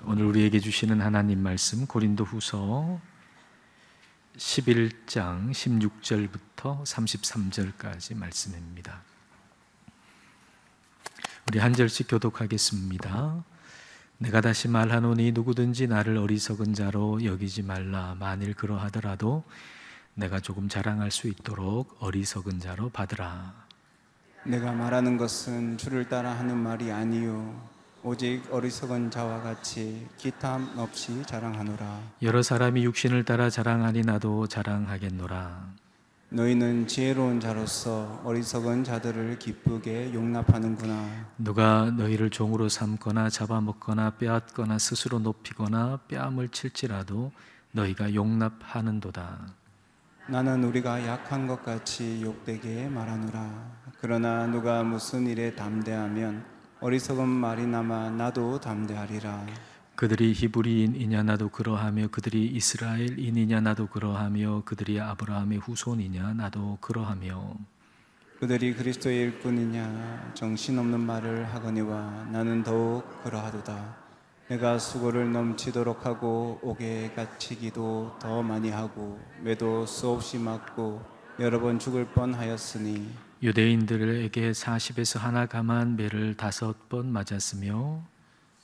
오늘 우리에게 주시는 하나님 말씀 고린도후서 11장 16절부터 33절까지 말씀입니다. 우리 한 절씩 교독하겠습니다. 내가 다시 말하노니 누구든지 나를 어리석은 자로 여기지 말라. 만일 그러하더라도 내가 조금 자랑할 수 있도록 어리석은 자로 받으라. 내가 말하는 것은 주를 따라 하는 말이 아니요 오직 어리석은 자와 같이 기탐 없이 자랑하노라. 여러 사람이 육신을 따라 자랑하니 나도 자랑하겠노라. 너희는 지혜로운 자로서 어리석은 자들을 기쁘게 용납하는구나. 누가 너희를 종으로 삼거나 잡아먹거나 빼앗거나 스스로 높이거나 뺨을 칠지라도 너희가 용납하는도다. 나는 우리가 약한 것 같이 욕되게 말하노라. 그러나 누가 무슨 일에 담대하면 어리석은 말이나마 나도 담대하리라. 그들이 히브리인이냐 나도 그러하며 그들이 이스라엘인이냐 나도 그러하며 그들이 아브라함의 후손이냐 나도 그러하며 그들이 그리스도의 일꾼이냐 정신없는 말을 하거니와 나는 더욱 그러하도다. 내가 수고를 넘치도록 하고 옥에 갇히기도 더 많이 하고 매도 수없이 맞고 여러 번 죽을 뻔하였으니 유대인들에게 40에서 하나 감한 매를 5번 맞았으며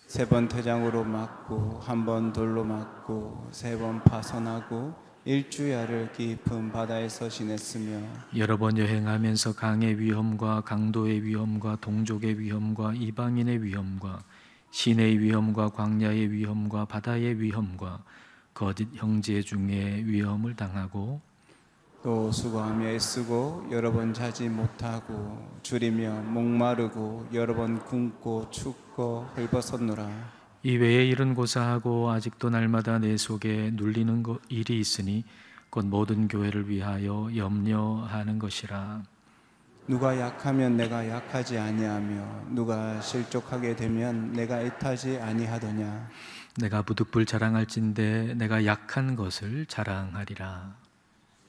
3번 태장으로 맞고 1번 돌로 맞고 3번 파선하고 일주야를 깊은 바다에서 지냈으며 여러 번 여행하면서 강의 위험과 강도의 위험과 동족의 위험과 이방인의 위험과 시내의 위험과 광야의 위험과 바다의 위험과 거짓 형제 중에 위험을 당하고 또 수고하며 애쓰고 여러 번 자지 못하고 줄이며 목마르고 여러 번 굶고 춥고 헐벗었노라. 이외에 일은 고사하고 아직도 날마다 내 속에 눌리는 일이 있으니 곧 모든 교회를 위하여 염려하는 것이라. 누가 약하면 내가 약하지 아니하며 누가 실족하게 되면 내가 애타지 아니하더냐. 내가 부득불 자랑할진대 내가 약한 것을 자랑하리라.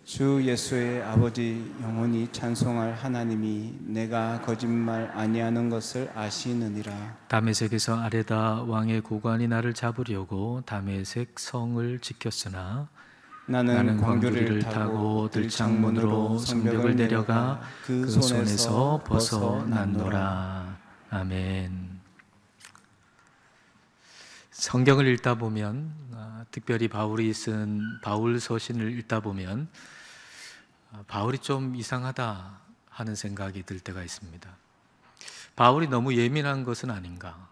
주 예수의 아버지 영원히 찬송할 하나님이 내가 거짓말 아니하는 것을 아시느니라. 다메섹에서 아레다 왕의 고관이 나를 잡으려고 다메섹 성을 지켰으나 나는 광주리를 타고 들창문으로 성벽을 내려가 그 손에서 벗어났노라. 아멘. 성경을 읽다 보면 특별히 바울이 쓴 바울 서신을 읽다 보면 바울이 좀 이상하다 하는 생각이 들 때가 있습니다. 바울이 너무 예민한 것은 아닌가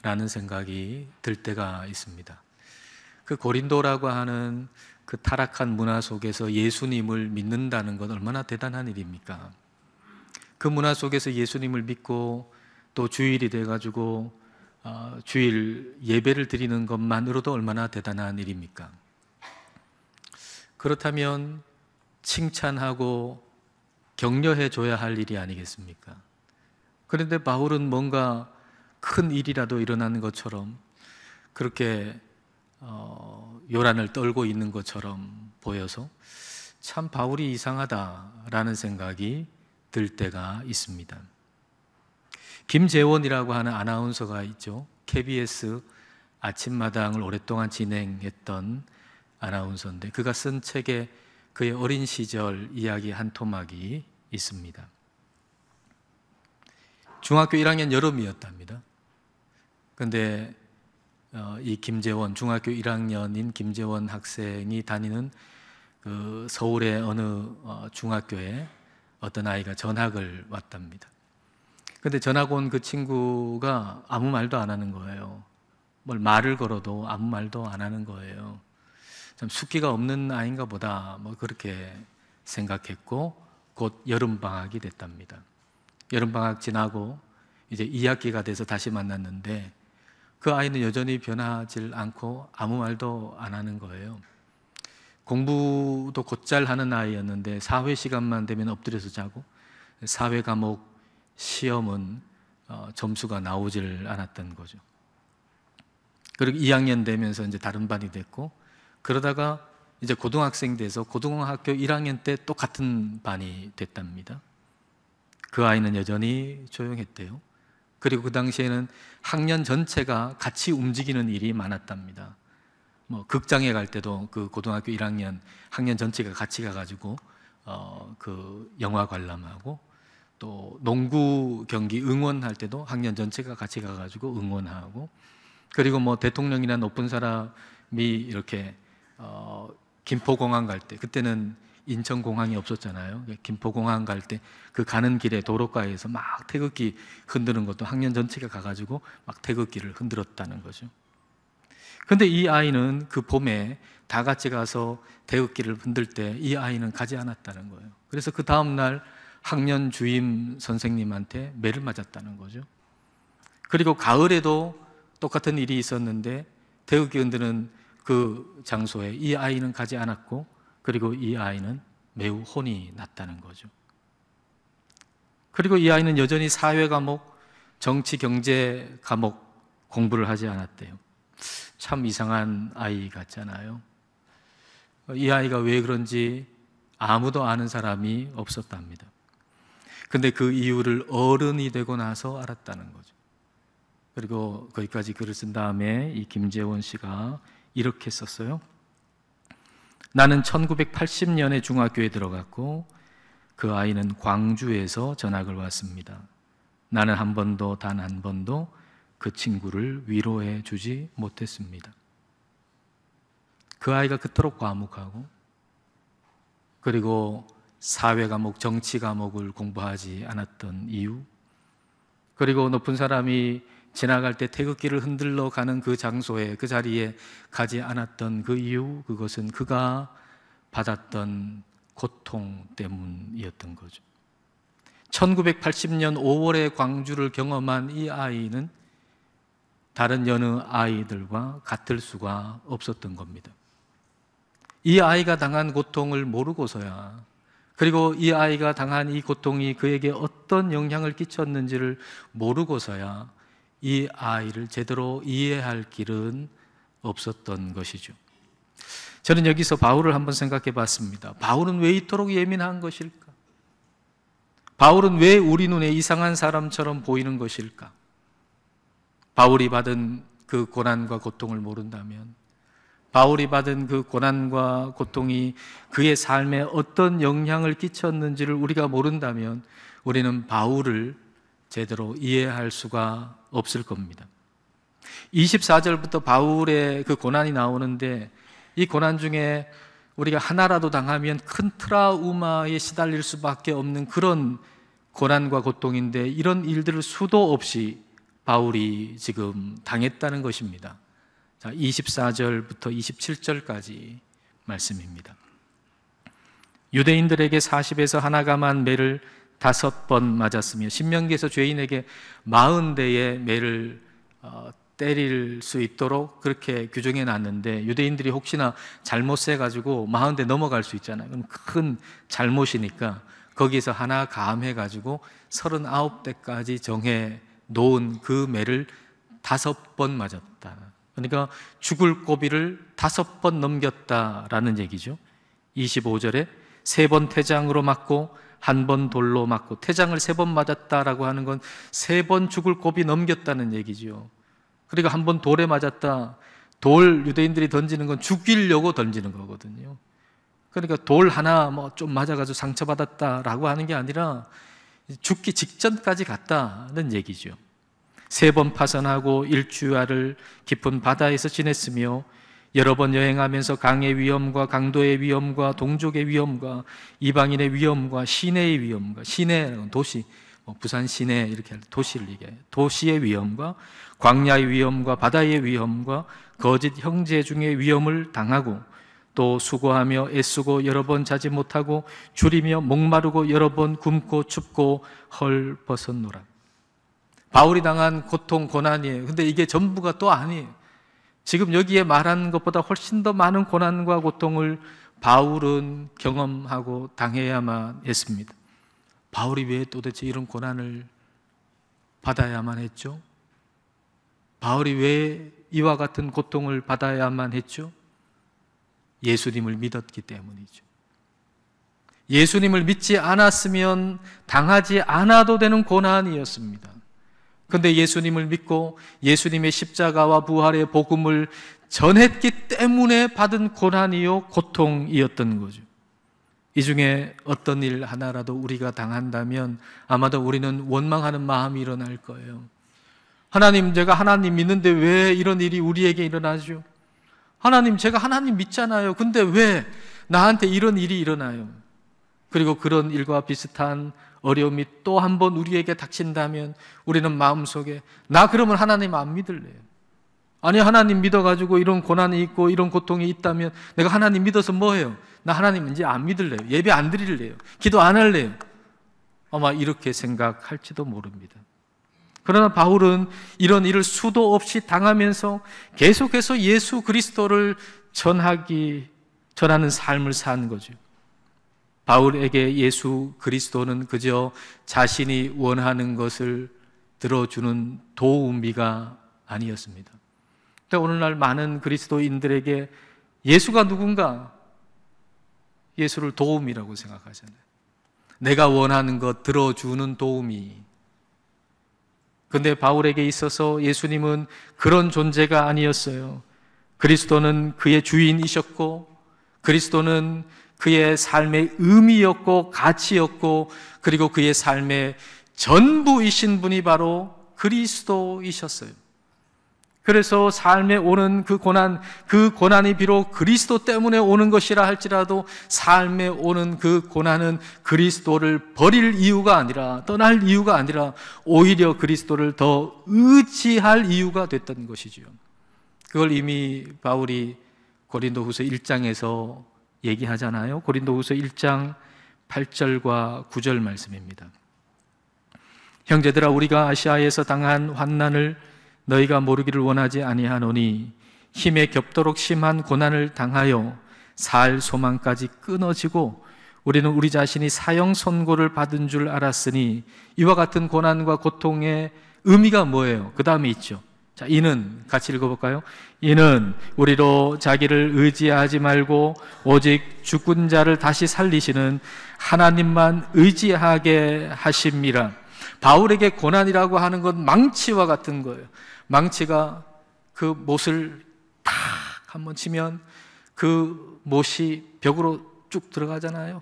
라는 생각이 들 때가 있습니다. 그 고린도라고 하는 그 타락한 문화 속에서 예수님을 믿는다는 것 얼마나 대단한 일입니까? 그 문화 속에서 예수님을 믿고 또 주일이 돼가지고 주일 예배를 드리는 것만으로도 얼마나 대단한 일입니까? 그렇다면 칭찬하고 격려해 줘야 할 일이 아니겠습니까? 그런데 바울은 뭔가 큰 일이라도 일어나는 것처럼 그렇게 요란을 떨고 있는 것처럼 보여서 참 바울이 이상하다라는 생각이 들 때가 있습니다. 김재원이라고 하는 아나운서가 있죠. KBS 아침마당을 오랫동안 진행했던 아나운서인데 그가 쓴 책에 그의 어린 시절 이야기 한 토막이 있습니다. 중학교 1학년 여름이었답니다. 그런데 이 김재원, 중학교 1학년인 김재원 학생이 다니는 그 서울의 어느 중학교에 어떤 아이가 전학을 왔답니다. 그런데 전학 온 그 친구가 아무 말도 안 하는 거예요. 뭘 말을 걸어도 아무 말도 안 하는 거예요. 좀 숫기가 없는 아이인가 보다 뭐 그렇게 생각했고 곧 여름방학이 됐답니다. 여름방학 지나고 이제 2학기가 돼서 다시 만났는데 그 아이는 여전히 변하지 않고 아무 말도 안 하는 거예요. 공부도 곧잘 하는 아이였는데 사회 시간만 되면 엎드려서 자고 사회 과목 시험은 점수가 나오질 않았던 거죠. 그리고 2학년 되면서 이제 다른 반이 됐고 그러다가 이제 고등학생 돼서 고등학교 1학년 때 또 같은 반이 됐답니다. 그 아이는 여전히 조용했대요. 그리고 그 당시에는 학년 전체가 같이 움직이는 일이 많았답니다. 극장에 갈 때도 그 고등학교 1학년 학년 전체가 같이 가가지고 그 영화 관람하고, 또 농구 경기 응원할 때도 학년 전체가 같이 가가지고 응원하고, 그리고 대통령이나 높은 사람이 이렇게 김포공항 갈 때, 그때는 인천공항이 없었잖아요. 김포공항 갈 때 그 가는 길에 도로가에서 막 태극기 흔드는 것도 학년 전체가 가가지고 막 태극기를 흔들었다는 거죠. 근데 이 아이는 그 봄에 다 같이 가서 태극기를 흔들 때 이 아이는 가지 않았다는 거예요. 그래서 그 다음날 학년 주임 선생님한테 매를 맞았다는 거죠. 그리고 가을에도 똑같은 일이 있었는데 태극기 흔드는 그 장소에 이 아이는 가지 않았고, 그리고 이 아이는 매우 혼이 났다는 거죠. 그리고 이 아이는 여전히 사회 과목, 정치, 경제 과목 공부를 하지 않았대요. 참 이상한 아이 같잖아요. 이 아이가 왜 그런지 아무도 아는 사람이 없었답니다. 근데 그 이유를 어른이 되고 나서 알았다는 거죠. 그리고 거기까지 글을 쓴 다음에 이 김재원 씨가 이렇게 썼어요. 나는 1980년에 중학교에 들어갔고 그 아이는 광주에서 전학을 왔습니다. 나는 단 한 번도 그 친구를 위로해 주지 못했습니다. 그 아이가 그토록 과묵하고, 그리고 사회 과목, 정치 과목을 공부하지 않았던 이유, 그리고 높은 사람이 지나갈 때 태극기를 흔들러 가는 그 장소에, 그 자리에 가지 않았던 그 이유, 그것은 그가 받았던 고통 때문이었던 거죠. 1980년 5월에 광주를 경험한 이 아이는 다른 여느 아이들과 같을 수가 없었던 겁니다. 이 아이가 당한 고통을 모르고서야, 그리고 이 아이가 당한 이 고통이 그에게 어떤 영향을 끼쳤는지를 모르고서야 이 아이를 제대로 이해할 길은 없었던 것이죠. 저는 여기서 바울을 한번 생각해 봤습니다. 바울은 왜 이토록 예민한 것일까? 바울은 왜 우리 눈에 이상한 사람처럼 보이는 것일까? 바울이 받은 그 고난과 고통을 모른다면, 바울이 받은 그 고난과 고통이 그의 삶에 어떤 영향을 끼쳤는지를 우리가 모른다면 우리는 바울을 제대로 이해할 수가 없을 겁니다. 24절부터 바울의 그 고난이 나오는데, 이 고난 중에 우리가 하나라도 당하면 큰 트라우마에 시달릴 수밖에 없는 그런 고난과 고통인데, 이런 일들을 수도 없이 바울이 지금 당했다는 것입니다. 자, 24절부터 27절까지 말씀입니다. 유대인들에게 40에서 하나 감한 매를 5번 맞았으며, 신명기에서 죄인에게 40대의 매를 때릴 수 있도록 그렇게 규정해 놨는데, 유대인들이 혹시나 잘못 세가지고 40대 넘어갈 수 있잖아요. 그럼 큰 잘못이니까 거기서 하나 감해가지고 39대까지 정해 놓은 그 매를 5번 맞았다. 그러니까 죽을 고비를 5번 넘겼다라는 얘기죠. 25절에 3번 태장으로 맞고 1번 돌로 맞고, 태장을 3번 맞았다라고 하는 건 3번 죽을 고비 넘겼다는 얘기죠. 그리고 1번 돌에 맞았다. 돌, 유대인들이 던지는 건 죽이려고 던지는 거거든요. 그러니까 돌 하나 좀 맞아가지고 상처받았다라고 하는 게 아니라 죽기 직전까지 갔다는 얘기죠. 3번 파선하고 일주일을 깊은 바다에서 지냈으며, 여러 번 여행하면서 강의 위험과 강도의 위험과 동족의 위험과 이방인의 위험과 시내의 위험과, 시내는 도시, 부산 시내 이렇게 도시를 얘기해요. 도시의 위험과 광야의 위험과 바다의 위험과 거짓 형제 중의 위험을 당하고, 또 수고하며 애쓰고 여러 번 자지 못하고 줄이며 목마르고 여러 번 굶고 춥고 헐벗었노라. 바울이 당한 고통, 고난이에요. 근데 이게 전부가 또 아니에요. 지금 여기에 말하는 것보다 훨씬 더 많은 고난과 고통을 바울은 경험하고 당해야만 했습니다. 바울이 왜 도대체 이런 고난을 받아야만 했죠? 바울이 왜 이와 같은 고통을 받아야만 했죠? 예수님을 믿었기 때문이죠. 예수님을 믿지 않았으면 당하지 않아도 되는 고난이었습니다. 근데 예수님을 믿고 예수님의 십자가와 부활의 복음을 전했기 때문에 받은 고난이요, 고통이었던 거죠. 이 중에 어떤 일 하나라도 우리가 당한다면 아마도 우리는 원망하는 마음이 일어날 거예요. 하나님, 제가 하나님 믿는데 왜 이런 일이 우리에게 일어나죠? 하나님, 제가 하나님 믿잖아요. 근데 왜 나한테 이런 일이 일어나요? 그리고 그런 일과 비슷한 어려움이 또 한 번 우리에게 닥친다면 우리는 마음속에 나 그러면 하나님 안 믿을래요. 아니, 하나님 믿어가지고 이런 고난이 있고 이런 고통이 있다면 내가 하나님 믿어서 뭐해요? 나 하나님 이제 안 믿을래요. 예배 안 드릴래요. 기도 안 할래요. 아마 이렇게 생각할지도 모릅니다. 그러나 바울은 이런 일을 수도 없이 당하면서 계속해서 예수 그리스도를 전하는 삶을 산 거죠. 바울에게 예수 그리스도는 그저 자신이 원하는 것을 들어주는 도우미가 아니었습니다. 근데 오늘날 많은 그리스도인들에게 예수가 누군가? 예수를 도우미라고 생각하잖아요. 내가 원하는 것 들어주는 도우미. 근데 바울에게 있어서 예수님은 그런 존재가 아니었어요. 그리스도는 그의 주인이셨고, 그리스도는 그의 삶의 의미였고 가치였고, 그리고 그의 삶의 전부이신 분이 바로 그리스도이셨어요. 그래서 삶에 오는 그 고난이 비록 그리스도 때문에 오는 것이라 할지라도 삶에 오는 그 고난은 그리스도를 버릴 이유가 아니라, 떠날 이유가 아니라 오히려 그리스도를 더 의지할 이유가 됐던 것이지요. 그걸 이미 바울이 고린도후서 1장에서 얘기하잖아요. 고린도후서 1장 8절과 9절 말씀입니다. 형제들아, 우리가 아시아에서 당한 환난을 너희가 모르기를 원하지 아니하노니 힘에 겹도록 심한 고난을 당하여 살 소망까지 끊어지고 우리는 우리 자신이 사형 선고를 받은 줄 알았으니, 이와 같은 고난과 고통의 의미가 뭐예요? 그 다음에 있죠. 자, 이는 같이 읽어볼까요? 이는 우리로 자기를 의지하지 말고 오직 죽은 자를 다시 살리시는 하나님만 의지하게 하심이라. 바울에게 고난이라고 하는 건 망치와 같은 거예요. 망치가 그 못을 탁 한번 치면 그 못이 벽으로 쭉 들어가잖아요.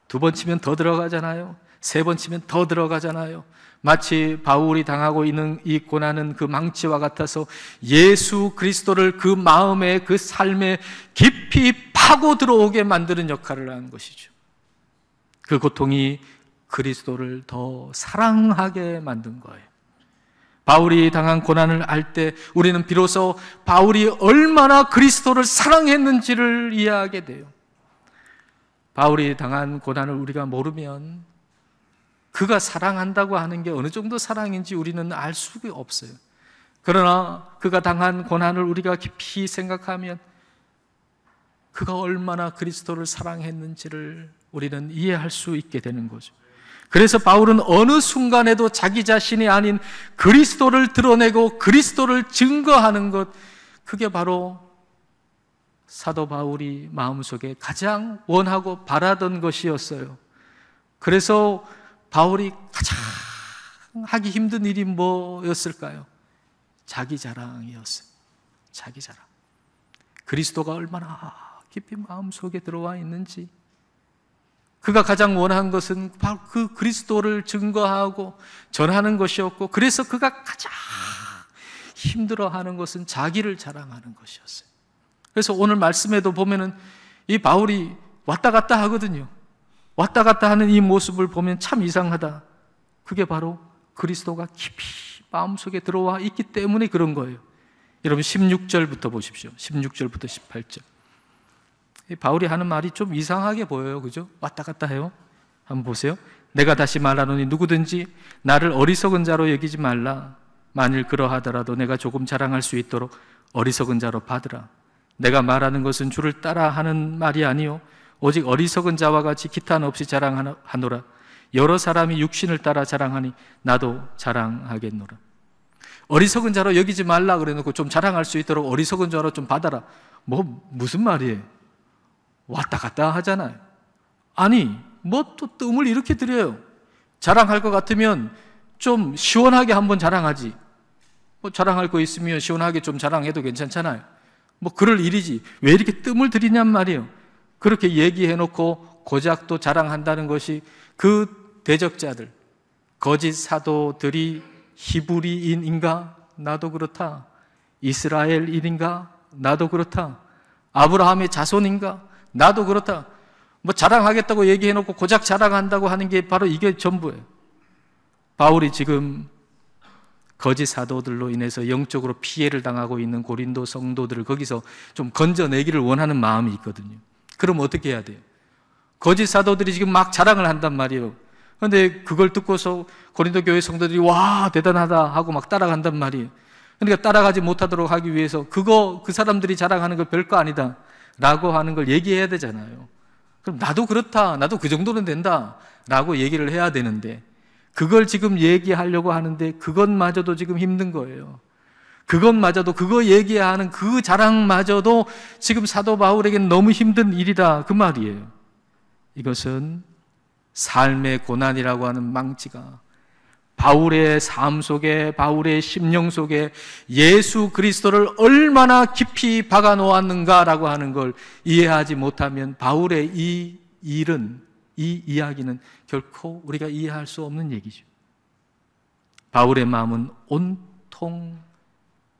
2번 치면 더 들어가잖아요. 3번 치면 더 들어가잖아요. 마치 바울이 당하고 있는 이 고난은 그 망치와 같아서 예수 그리스도를 그 마음에, 그 삶에 깊이 파고 들어오게 만드는 역할을 하는 것이죠. 그 고통이 그리스도를 더 사랑하게 만든 거예요. 바울이 당한 고난을 알 때 우리는 비로소 바울이 얼마나 그리스도를 사랑했는지를 이해하게 돼요. 바울이 당한 고난을 우리가 모르면 그가 사랑한다고 하는 게 어느 정도 사랑인지 우리는 알 수가 없어요. 그러나 그가 당한 고난을 우리가 깊이 생각하면 그가 얼마나 그리스도를 사랑했는지를 우리는 이해할 수 있게 되는 거죠. 그래서 바울은 어느 순간에도 자기 자신이 아닌 그리스도를 드러내고 그리스도를 증거하는 것, 그게 바로 사도 바울이 마음속에 가장 원하고 바라던 것이었어요. 그래서 바울이 가장 하기 힘든 일이 뭐였을까요? 자기 자랑이었어요. 자기 자랑. 그리스도가 얼마나 깊이 마음속에 들어와 있는지, 그가 가장 원한 것은 바로 그 그리스도를 증거하고 전하는 것이었고, 그래서 그가 가장 힘들어하는 것은 자기를 자랑하는 것이었어요. 그래서 오늘 말씀에도 보면은 이 바울이 왔다 갔다 하거든요. 왔다 갔다 하는 이 모습을 보면 참 이상하다. 그게 바로 그리스도가 깊이 마음속에 들어와 있기 때문에 그런 거예요. 여러분 16절부터 보십시오. 16절부터 18절. 바울이 하는 말이 좀 이상하게 보여요. 그죠? 왔다 갔다 해요. 한번 보세요. 내가 다시 말하노니 누구든지 나를 어리석은 자로 여기지 말라. 만일 그러하더라도 내가 조금 자랑할 수 있도록 어리석은 자로 받으라. 내가 말하는 것은 주를 따라 하는 말이 아니요 오직 어리석은 자와 같이 기탄 없이 자랑하노라. 여러 사람이 육신을 따라 자랑하니 나도 자랑하겠노라. 어리석은 자로 여기지 말라 그래놓고 좀 자랑할 수 있도록 어리석은 자로 좀 받아라. 무슨 말이에요? 왔다 갔다 하잖아요. 아니, 또 뜸을 이렇게 들여요. 자랑할 것 같으면 좀 시원하게 한번 자랑하지. 뭐 자랑할 거 있으면 시원하게 좀 자랑해도 괜찮잖아요. 뭐 그럴 일이지. 왜 이렇게 뜸을 들이냔 말이에요. 그렇게 얘기해놓고 고작 또 자랑한다는 것이 그 대적자들, 거짓 사도들이 히브리인인가? 나도 그렇다. 이스라엘인인가? 나도 그렇다. 아브라함의 자손인가? 나도 그렇다. 뭐 자랑하겠다고 얘기해놓고 고작 자랑한다고 하는 게 바로 이게 전부예요. 바울이 지금 거짓 사도들로 인해서 영적으로 피해를 당하고 있는 고린도 성도들을 거기서 좀 건져내기를 원하는 마음이 있거든요. 그럼 어떻게 해야 돼요? 거짓 사도들이 지금 막 자랑을 한단 말이에요. 그런데 그걸 듣고서 고린도 교회 성도들이 와 대단하다 하고 막 따라간단 말이에요. 그러니까 따라가지 못하도록 하기 위해서 그 사람들이 자랑하는 거 별거 아니다 라고 하는 걸 얘기해야 되잖아요. 그럼 나도 그렇다, 나도 그 정도는 된다 라고 얘기를 해야 되는데 그걸 지금 얘기하려고 하는데 그것마저도 지금 힘든 거예요. 그것마저도, 그거 얘기하는 그 자랑마저도 지금 사도 바울에게는 너무 힘든 일이다 그 말이에요. 이것은 삶의 고난이라고 하는 망치가 바울의 삶 속에, 바울의 심령 속에 예수 그리스도를 얼마나 깊이 박아 놓았는가라고 하는 걸 이해하지 못하면 바울의 이 일은, 이 이야기는 결코 우리가 이해할 수 없는 얘기죠. 바울의 마음은 온통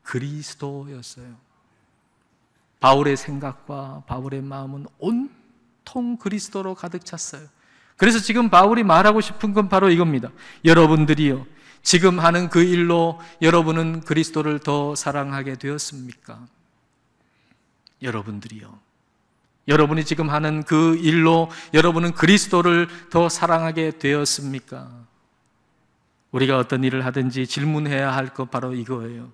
그리스도였어요. 바울의 생각과 바울의 마음은 온통 그리스도로 가득 찼어요. 그래서 지금 바울이 말하고 싶은 건 바로 이겁니다. 여러분들이요, 지금 하는 그 일로 여러분은 그리스도를 더 사랑하게 되었습니까? 여러분들이요, 여러분이 지금 하는 그 일로 여러분은 그리스도를 더 사랑하게 되었습니까? 우리가 어떤 일을 하든지 질문해야 할 것 바로 이거예요.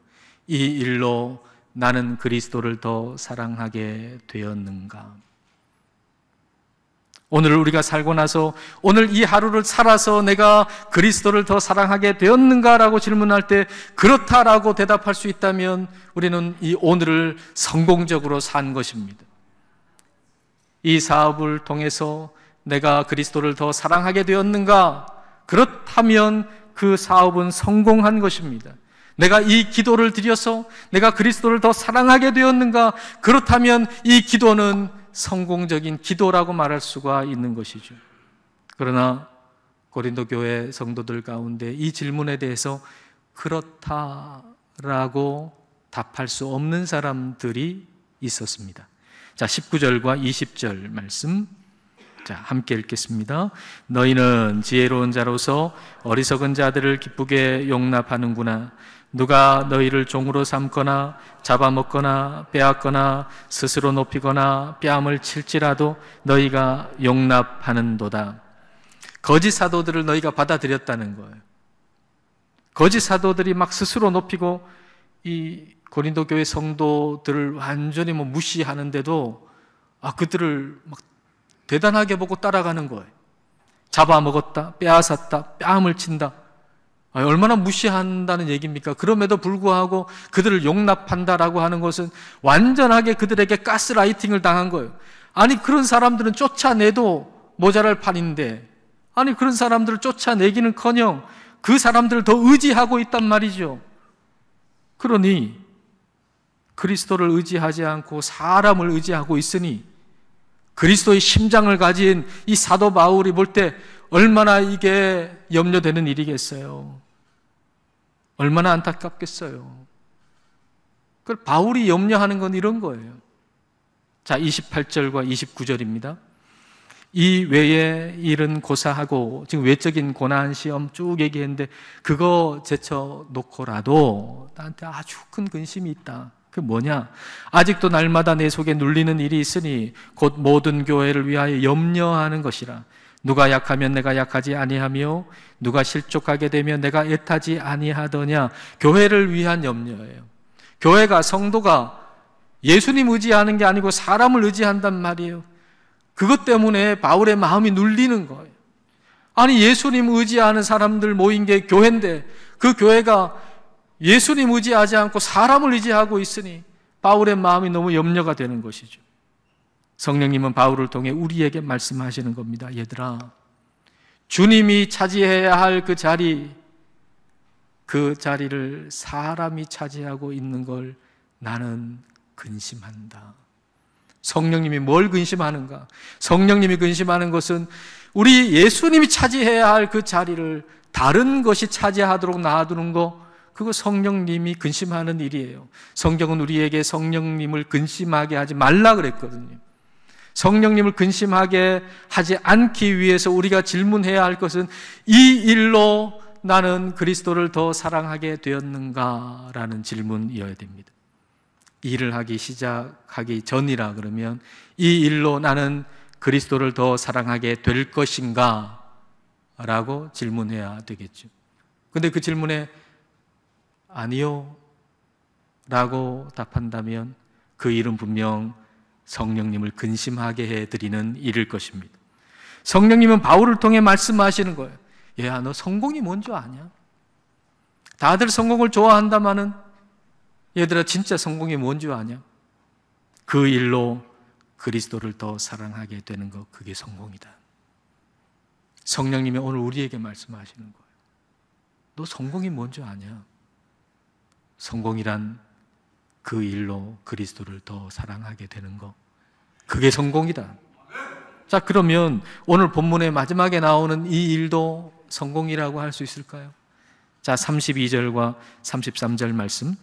이 일로 나는 그리스도를 더 사랑하게 되었는가? 오늘 우리가 살고 나서 오늘 이 하루를 살아서 내가 그리스도를 더 사랑하게 되었는가라고 질문할 때 그렇다라고 대답할 수 있다면 우리는 이 오늘을 성공적으로 산 것입니다. 이 사업을 통해서 내가 그리스도를 더 사랑하게 되었는가? 그렇다면 그 사업은 성공한 것입니다. 내가 이 기도를 드려서 내가 그리스도를 더 사랑하게 되었는가? 그렇다면 이 기도는 성공적인 기도라고 말할 수가 있는 것이죠. 그러나 고린도 교회 성도들 가운데 이 질문에 대해서 그렇다라고 답할 수 없는 사람들이 있었습니다. 자, 19절과 20절 말씀, 자, 함께 읽겠습니다. 너희는 지혜로운 자로서 어리석은 자들을 기쁘게 용납하는구나. 누가 너희를 종으로 삼거나 잡아먹거나 빼앗거나 스스로 높이거나 뺨을 칠지라도 너희가 용납하는도다. 거짓 사도들을 너희가 받아들였다는 거예요. 거짓 사도들이 막 스스로 높이고 이 고린도 교회 성도들을 완전히 무시하는데도 그들을 막 대단하게 보고 따라가는 거예요. 잡아먹었다, 빼앗았다, 뺨을 친다. 얼마나 무시한다는 얘기입니까? 그럼에도 불구하고 그들을 용납한다라고 하는 것은 완전하게 그들에게 가스라이팅을 당한 거예요. 아니, 그런 사람들은 쫓아내도 모자랄 판인데, 아니, 그런 사람들을 쫓아내기는커녕 그 사람들을 더 의지하고 있단 말이죠. 그러니 그리스도를 의지하지 않고 사람을 의지하고 있으니 그리스도의 심장을 가진 이 사도 바울이 볼 때 얼마나 이게 염려되는 일이겠어요. 얼마나 안타깝겠어요. 그 바울이 염려하는 건 이런 거예요. 자, 28절과 29절입니다. 이 외의 일은 고사하고, 지금 외적인 고난 시험 쭉 얘기했는데 그거 제쳐놓고라도 나한테 아주 큰 근심이 있다. 그게 뭐냐? 아직도 날마다 내 속에 눌리는 일이 있으니 곧 모든 교회를 위하여 염려하는 것이라. 누가 약하면 내가 약하지 아니하며 누가 실족하게 되면 내가 애타지 아니하더냐. 교회를 위한 염려예요. 교회가, 성도가 예수님 의지하는 게 아니고 사람을 의지한단 말이에요. 그것 때문에 바울의 마음이 눌리는 거예요. 아니, 예수님 의지하는 사람들 모인 게 교회인데 그 교회가 예수님 의지하지 않고 사람을 의지하고 있으니 바울의 마음이 너무 염려가 되는 것이죠. 성령님은 바울을 통해 우리에게 말씀하시는 겁니다. 얘들아, 주님이 차지해야 할 그 자리, 그 자리를 사람이 차지하고 있는 걸 나는 근심한다. 성령님이 뭘 근심하는가? 성령님이 근심하는 것은 우리 예수님이 차지해야 할 그 자리를 다른 것이 차지하도록 놔두는 거, 그거 성령님이 근심하는 일이에요. 성경은 우리에게 성령님을 근심하게 하지 말라 그랬거든요. 성령님을 근심하게 하지 않기 위해서 우리가 질문해야 할 것은 이 일로 나는 그리스도를 더 사랑하게 되었는가? 라는 질문이어야 됩니다. 일을 하기 시작하기 전이라 그러면 이 일로 나는 그리스도를 더 사랑하게 될 것인가? 라고 질문해야 되겠죠. 근데 그 질문에 아니요 라고 답한다면 그 일은 분명 성령님을 근심하게 해드리는 일일 것입니다. 성령님은 바울을 통해 말씀하시는 거예요. 얘야, 너 성공이 뭔 줄 아냐? 다들 성공을 좋아한다마는 얘들아, 진짜 성공이 뭔 줄 아냐? 그 일로 그리스도를 더 사랑하게 되는 것, 그게 성공이다. 성령님이 오늘 우리에게 말씀하시는 거예요. 너 성공이 뭔 줄 아냐? 성공이란 그 일로 그리스도를 더 사랑하게 되는 것, 그게 성공이다. 자, 그러면 오늘 본문의 마지막에 나오는 이 일도 성공이라고 할 수 있을까요? 자, 32절과 33절 말씀,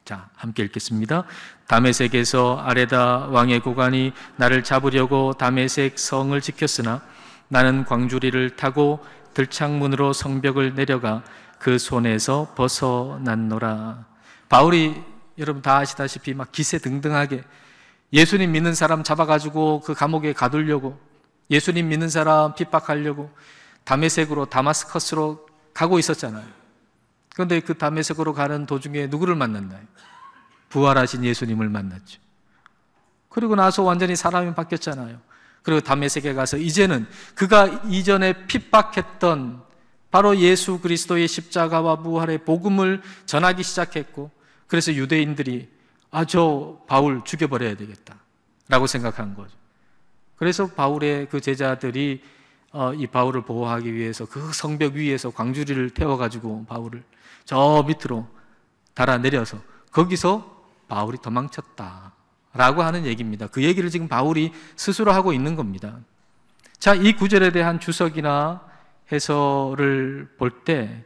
자, 함께 읽겠습니다. 다메섹에서 아레다 왕의 고관이 나를 잡으려고 다메섹 성을 지켰으나 나는 광주리를 타고 들창문으로 성벽을 내려가 그 손에서 벗어났노라. 바울이 여러분 다 아시다시피 막 기세등등하게 예수님 믿는 사람 잡아가지고 그 감옥에 가두려고, 예수님 믿는 사람 핍박하려고 다메섹으로, 다마스커스로 가고 있었잖아요. 그런데 그 다메섹으로 가는 도중에 누구를 만났나요? 부활하신 예수님을 만났죠. 그리고 나서 완전히 사람이 바뀌었잖아요. 그리고 다메섹에 가서 이제는 그가 이전에 핍박했던 바로 예수 그리스도의 십자가와 부활의 복음을 전하기 시작했고, 그래서 유대인들이 저 바울 죽여버려야 되겠다 라고 생각한 거죠. 그래서 바울의 그 제자들이 이 바울을 보호하기 위해서 그 성벽 위에서 광주리를 태워가지고 바울을 저 밑으로 달아내려서 거기서 바울이 도망쳤다 라고 하는 얘기입니다. 그 얘기를 지금 바울이 스스로 하고 있는 겁니다. 자, 이 구절에 대한 주석이나 해설을 볼 때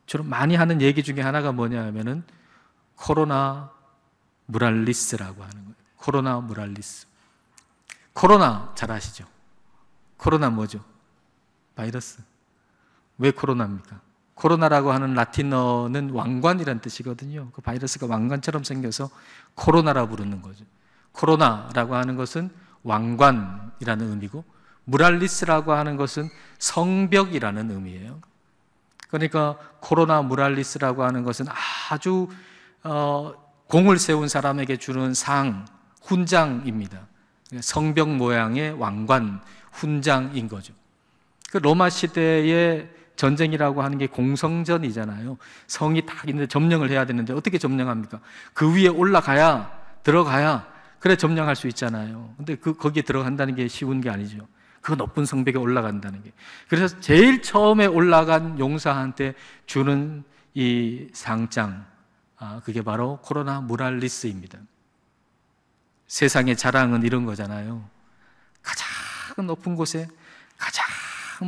주로 많이 하는 얘기 중에 하나가 뭐냐 하면은 코로나 무랄리스라고 하는 거예요. 코로나 무랄리스. 코로나 잘 아시죠? 코로나 뭐죠? 바이러스. 왜 코로나입니까? 코로나라고 하는 라틴어는 왕관이라는 뜻이거든요. 그 바이러스가 왕관처럼 생겨서 코로나라 부르는 거죠. 코로나라고 하는 것은 왕관이라는 의미고, 무랄리스라고 하는 것은 성벽이라는 의미예요. 그러니까 코로나 무랄리스라고 하는 것은 아주 공을 세운 사람에게 주는 상, 훈장입니다. 성벽 모양의 왕관, 훈장인 거죠. 그 로마 시대의 전쟁이라고 하는 게 공성전이잖아요. 성이 딱 있는데 점령을 해야 되는데 어떻게 점령합니까? 그 위에 올라가야, 들어가야 그래 점령할 수 있잖아요. 근데 거기에 들어간다는 게 쉬운 게 아니죠. 그 높은 성벽에 올라간다는 게. 그래서 제일 처음에 올라간 용사한테 주는 이 상장, 그게 바로 코로나 무랄리스입니다. 세상의 자랑은 이런 거잖아요. 가장 높은 곳에 가장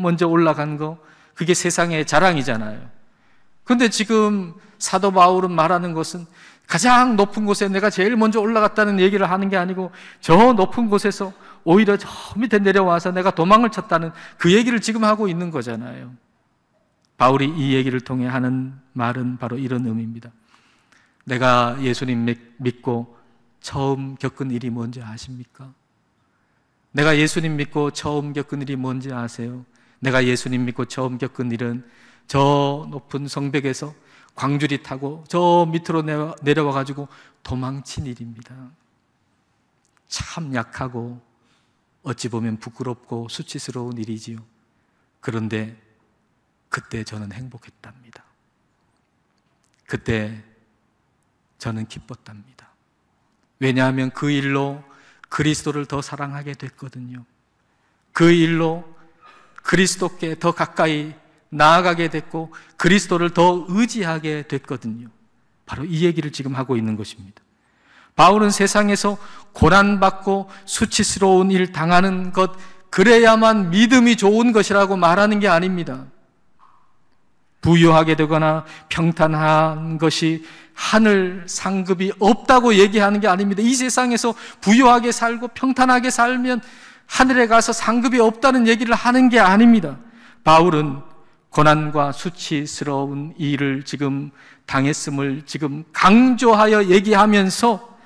먼저 올라간 거, 그게 세상의 자랑이잖아요. 그런데 지금 사도 바울은 말하는 것은 가장 높은 곳에 내가 제일 먼저 올라갔다는 얘기를 하는 게 아니고, 저 높은 곳에서 오히려 저 밑에 내려와서 내가 도망을 쳤다는 그 얘기를 지금 하고 있는 거잖아요. 바울이 이 얘기를 통해 하는 말은 바로 이런 의미입니다. 내가 예수님 믿고 처음 겪은 일이 뭔지 아십니까? 내가 예수님 믿고 처음 겪은 일이 뭔지 아세요? 내가 예수님 믿고 처음 겪은 일은 저 높은 성벽에서 광주리 타고 저 밑으로 내려와가지고 도망친 일입니다. 참 약하고 어찌 보면 부끄럽고 수치스러운 일이지요. 그런데 그때 저는 행복했답니다. 그때 저는 기뻤답니다. 왜냐하면 그 일로 그리스도를 더 사랑하게 됐거든요. 그 일로 그리스도께 더 가까이 나아가게 됐고 그리스도를 더 의지하게 됐거든요. 바로 이 얘기를 지금 하고 있는 것입니다. 바울은 세상에서 고난받고 수치스러운 일 당하는 것, 그래야만 믿음이 좋은 것이라고 말하는 게 아닙니다. 부유하게 되거나 평탄한 것이 하늘 상급이 없다고 얘기하는 게 아닙니다. 이 세상에서 부유하게 살고 평탄하게 살면 하늘에 가서 상급이 없다는 얘기를 하는 게 아닙니다. 바울은 고난과 수치스러운 일을 지금 당했음을 지금 강조하여 얘기하면서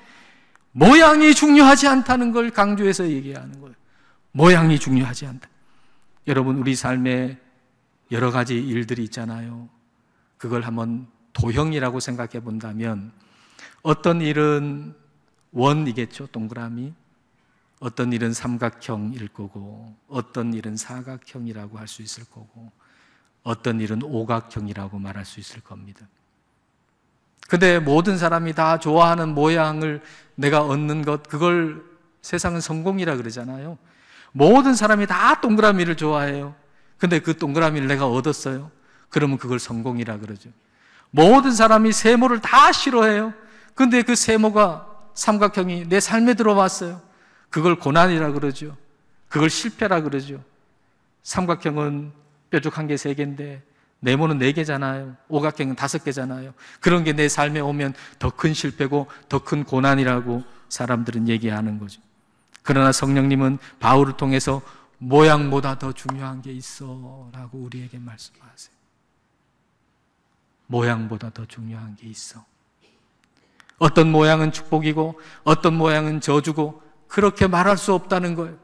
모양이 중요하지 않다는 걸 강조해서 얘기하는 거예요. 모양이 중요하지 않다. 여러분, 우리 삶에 여러 가지 일들이 있잖아요. 그걸 한번 도형이라고 생각해 본다면 어떤 일은 원이겠죠, 동그라미. 어떤 일은 삼각형일 거고, 어떤 일은 사각형이라고 할 수 있을 거고, 어떤 일은 오각형이라고 말할 수 있을 겁니다. 근데 모든 사람이 다 좋아하는 모양을 내가 얻는 것, 그걸 세상은 성공이라 그러잖아요. 모든 사람이 다 동그라미를 좋아해요. 근데 그 동그라미를 내가 얻었어요. 그러면 그걸 성공이라 그러죠. 모든 사람이 세모를 다 싫어해요. 근데 그 세모가 삼각형이 내 삶에 들어왔어요. 그걸 고난이라 그러죠. 그걸 실패라 그러죠. 삼각형은 뾰족한 게 3개인데 네모는 4개잖아요. 오각형은 5개잖아요. 그런 게 내 삶에 오면 더 큰 실패고 더 큰 고난이라고 사람들은 얘기하는 거죠. 그러나 성령님은 바울을 통해서 모양보다 더 중요한 게 있어 라고 우리에게 말씀하세요. 모양보다 더 중요한 게 있어. 어떤 모양은 축복이고 어떤 모양은 저주고 그렇게 말할 수 없다는 거예요.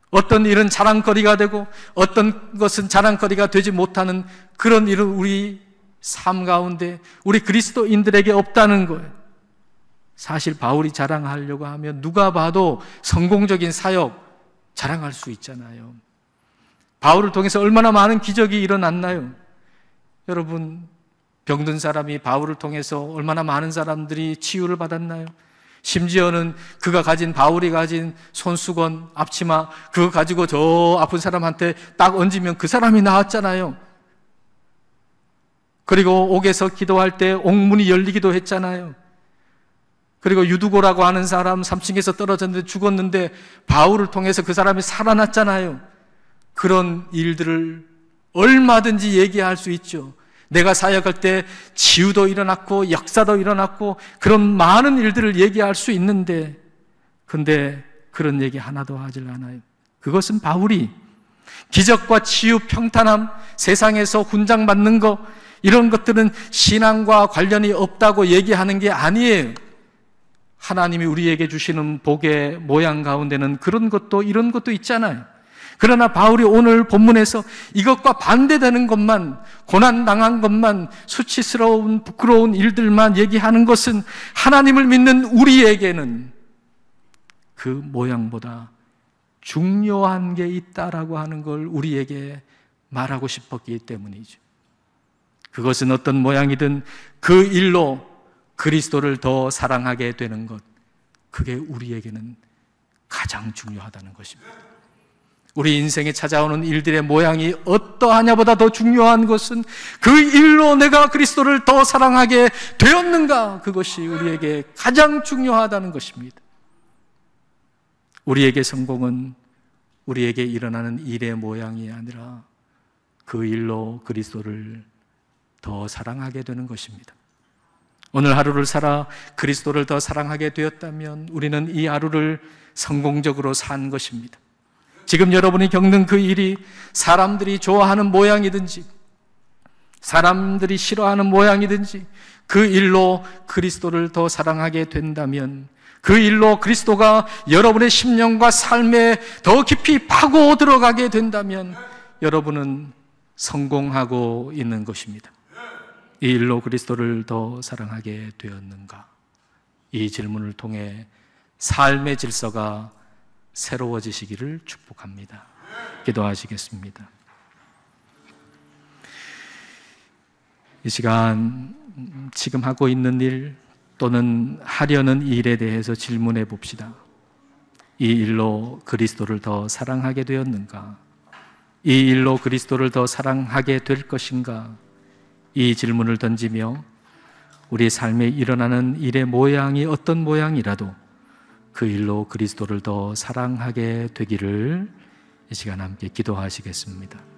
어떤 일은 자랑거리가 되고 어떤 것은 자랑거리가 되지 못하는 그런 일은 우리 삶 가운데 우리 그리스도인들에게 없다는 거예요. 사실 바울이 자랑하려고 하면 누가 봐도 성공적인 사역 자랑할 수 있잖아요. 바울을 통해서 얼마나 많은 기적이 일어났나요? 여러분, 병든 사람이 바울을 통해서 얼마나 많은 사람들이 치유를 받았나요? 심지어는 바울이 가진 손수건, 앞치마 그거 가지고 저 아픈 사람한테 딱 얹으면 그 사람이 나았잖아요. 그리고 옥에서 기도할 때 옥문이 열리기도 했잖아요. 그리고 유두고라고 하는 사람 3층에서 떨어졌는데 죽었는데 바울을 통해서 그 사람이 살아났잖아요. 그런 일들을 얼마든지 얘기할 수 있죠. 내가 사역할 때 치유도 일어났고 역사도 일어났고 그런 많은 일들을 얘기할 수 있는데 근데 그런 얘기 하나도 하질 않아요. 그것은 바울이 기적과 치유, 평탄함, 세상에서 훈장받는 거 이런 것들은 신앙과 관련이 없다고 얘기하는 게 아니에요. 하나님이 우리에게 주시는 복의 모양 가운데는 그런 것도 이런 것도 있잖아요. 그러나 바울이 오늘 본문에서 이것과 반대되는 것만, 고난당한 것만, 수치스러운 부끄러운 일들만 얘기하는 것은 하나님을 믿는 우리에게는 그 모양보다 중요한 게 있다라고 하는 걸 우리에게 말하고 싶었기 때문이죠. 그것은 어떤 모양이든 그 일로 그리스도를 더 사랑하게 되는 것, 그게 우리에게는 가장 중요하다는 것입니다. 우리 인생에 찾아오는 일들의 모양이 어떠하냐보다 더 중요한 것은 그 일로 내가 그리스도를 더 사랑하게 되었는가, 그것이 우리에게 가장 중요하다는 것입니다. 우리에게 성공은 우리에게 일어나는 일의 모양이 아니라 그 일로 그리스도를 더 사랑하게 되는 것입니다. 오늘 하루를 살아 그리스도를 더 사랑하게 되었다면 우리는 이 하루를 성공적으로 산 것입니다. 지금 여러분이 겪는 그 일이 사람들이 좋아하는 모양이든지 사람들이 싫어하는 모양이든지 그 일로 그리스도를 더 사랑하게 된다면, 그 일로 그리스도가 여러분의 심령과 삶에 더 깊이 파고 들어가게 된다면 여러분은 성공하고 있는 것입니다. 이 일로 그리스도를 더 사랑하게 되었는가? 이 질문을 통해 삶의 질서가 새로워지시기를 축복합니다. 기도하시겠습니다. 이 시간 지금 하고 있는 일 또는 하려는 일에 대해서 질문해 봅시다. 이 일로 그리스도를 더 사랑하게 되었는가? 이 일로 그리스도를 더 사랑하게 될 것인가? 이 질문을 던지며 우리 삶에 일어나는 일의 모양이 어떤 모양이라도 그 일로 그리스도를 더 사랑하게 되기를 이 시간 함께 기도하시겠습니다.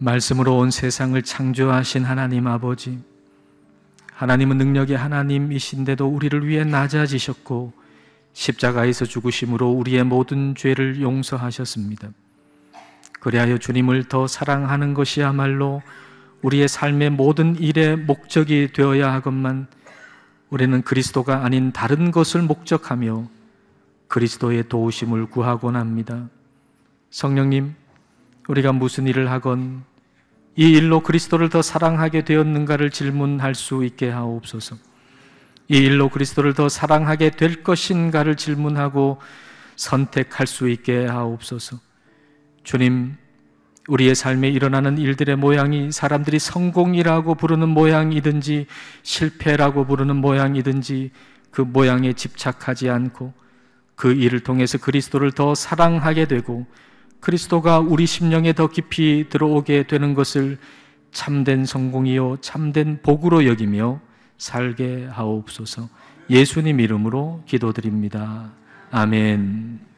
말씀으로 온 세상을 창조하신 하나님 아버지, 하나님은 능력의 하나님이신데도 우리를 위해 낮아지셨고 십자가에서 죽으심으로 우리의 모든 죄를 용서하셨습니다. 그리하여 주님을 더 사랑하는 것이야말로 우리의 삶의 모든 일의 목적이 되어야 하건만 우리는 그리스도가 아닌 다른 것을 목적하며 그리스도의 도우심을 구하곤 합니다. 성령님, 우리가 무슨 일을 하건 이 일로 그리스도를 더 사랑하게 되었는가를 질문할 수 있게 하옵소서. 이 일로 그리스도를 더 사랑하게 될 것인가를 질문하고 선택할 수 있게 하옵소서. 주님, 우리의 삶에 일어나는 일들의 모양이 사람들이 성공이라고 부르는 모양이든지 실패라고 부르는 모양이든지 그 모양에 집착하지 않고 그 일을 통해서 그리스도를 더 사랑하게 되고 그리스도가 우리 심령에 더 깊이 들어오게 되는 것을 참된 성공이요 참된 복으로 여기며 살게 하옵소서. 예수님 이름으로 기도드립니다. 아멘.